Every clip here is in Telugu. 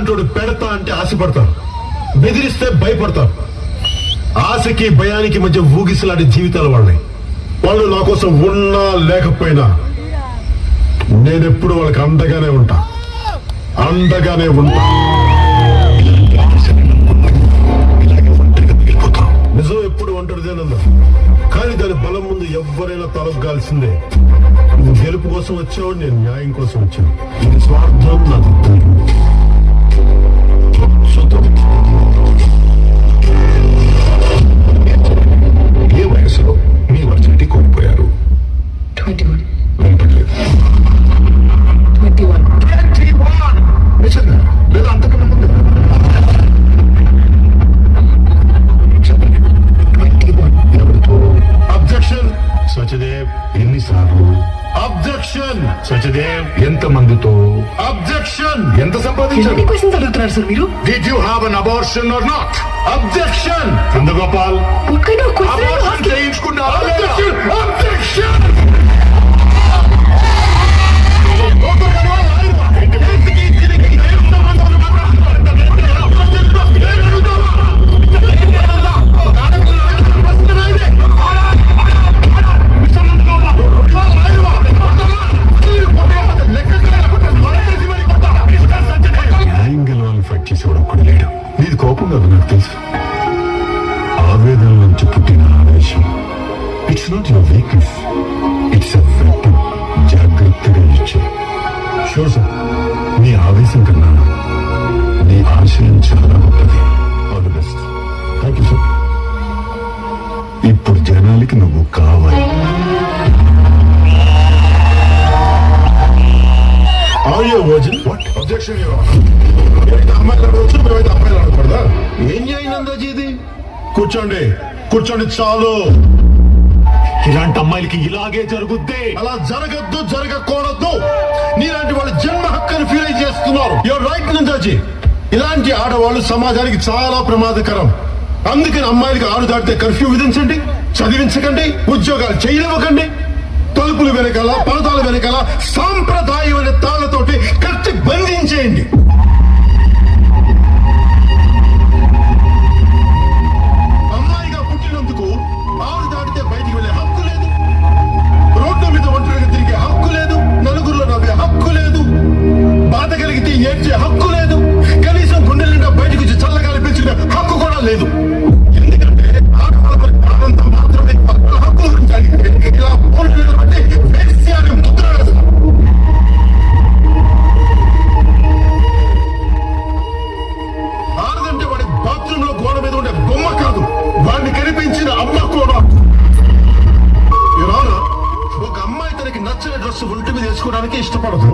ఎదుటోడు పెడతా అంటే ఆశపడతారు, బెదిరిస్తే భయపడతారు. ఆశకి భయానికి మధ్య ఊగిసలాడే జీవితాలు వాళ్ళని. వాళ్ళు నా కోసం ఉన్నా లేకపోయినా నేనెప్పుడు వాళ్ళకి అండగానే ఉంటా. ఇలాగే ఒంటరిగా మిగిలిపోతాం. నిజం ఎప్పుడు ఒంటరిదేనన్నా, కానీ దాని బలం ముందు ఎవరైనా తలొగ్గాల్సిందే. నువ్వు గెలుపు కోసం వచ్చావు, నేను న్యాయం కోసం వచ్చాను. ఇది స్వార్థం నాకు ఏ వయసులో మీ వర్జినిటీ కోల్పోయారు? 21. వినపడలేదు. 21. నిజంగా లేదా అంతకన్నా ముందు? చెప్పండి. 21. ఎవరితో? అబ్జెక్షన్. సచదేవ్ ఎన్నిసార్లు? అబ్జెక్షన్. సచదేవ్ ఎంతమందితో? అబ్జెక్షన్. ఎంత సంపాదించారు? ఎన్ని క్వశ్చన్స్ అడుగుతున్నారు సార్ మీరు? Did you have an abortion or not? Objection. చంద్రగోపాల్ What kind of question are you abortion asking? చేయించుకున్నారా? Objection. న్యాయం గెలవాలని ఫైట్ చేసేవాడు ఒక్కడు లేడు. నీది కోపం కాదు, నాకు తెలుసు. ఆవేదన నుంచి పుట్టిన ఆవేశం. It's not your weakness, it's a weapon. జాగ్రత్తగా ఇచ్చే. షూర్ సార్, నీ ఆవేశం కన్నా నీ ఆశయం చాలా గొప్పది. All the best. Thank you sir. ఇప్పుడు జనాలకి నువ్వు కావాలి. ఏం చేయండి ఇది? కూర్చోండి, కూర్చోండి చాలు. ఇలాంటి అమ్మాయిలకి ఇలాగే జరుగుద్ది. అలా జరగద్దు, జరగకూడదు. నీలాంటి వాళ్ళు జన్మ హక్కుని ఫీల్ చేస్తున్నారు. Your right నందాజీ. ఇలాంటి ఆడవాళ్ళు సమాజానికి చాలా ప్రమాదకరం. అందుకని అమ్మాయిలకి ఆరు దాటితే కర్ఫ్యూ విధించండి, చదివించకండి, ఉద్యోగాలు చేయనివ్వకండి. తలుపులు వెనకాల, పరదాల వెనకాల సాంప్రదాయమైన తాళ్లతోటి కట్టి బంధించేయండి. అమ్మాయిగా పుట్టినందుకు ఆరు దాటితే బయటికి వెళ్ళే హక్కు లేదు, రోడ్డు మీద ఒంటరిగా తిరిగే హక్కు లేదు, నలుగురిలో నవ్వే హక్కు లేదు, బాధ కలిగితే ఏడ్చే హక్కు లేదు, కనీసం గుండెల నిండా బయటకు వచ్చి చల్లగాలి పీల్చుకునే హక్కు కూడా లేదు. ఎందుకంటే ఆడవాళ్ళ ఆనందం మాత్రమే హక్కు గురించి అడిగితే ఇలా పోలీసులు బట్టి వేశ్యాన్ని ముద్ర వేస్తారు. ఆడదంటే వాడి బాత్రూమ్ లో గోడ మీద ఉండే బొమ్మ కాదు, వాడిని కనిపించిన అమ్మ కూడా. ఒక అమ్మాయి తనకి నచ్చిన డ్రెస్ ఒంటి మీద వేసుకోవడానికి ఇష్టపడదు.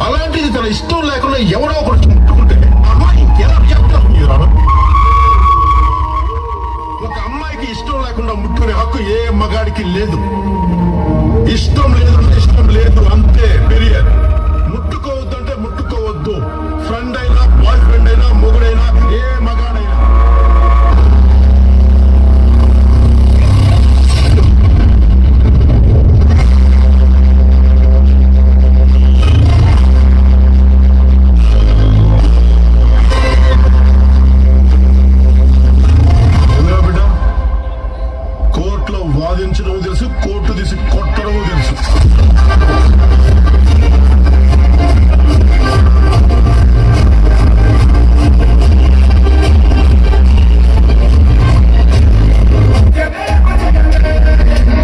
అలాంటిది తన ఇష్టం లేకుండా ఎవరో ఒకటి ముట్టుకుంటే అమ్మాయి ఎలా రియాక్ట్ అవుతుంది? ఒక అమ్మాయికి ఇష్టం లేకుండా ముట్టుకునే హక్కు ఏ మగాడికి లేదు. ఇష్టం లేదు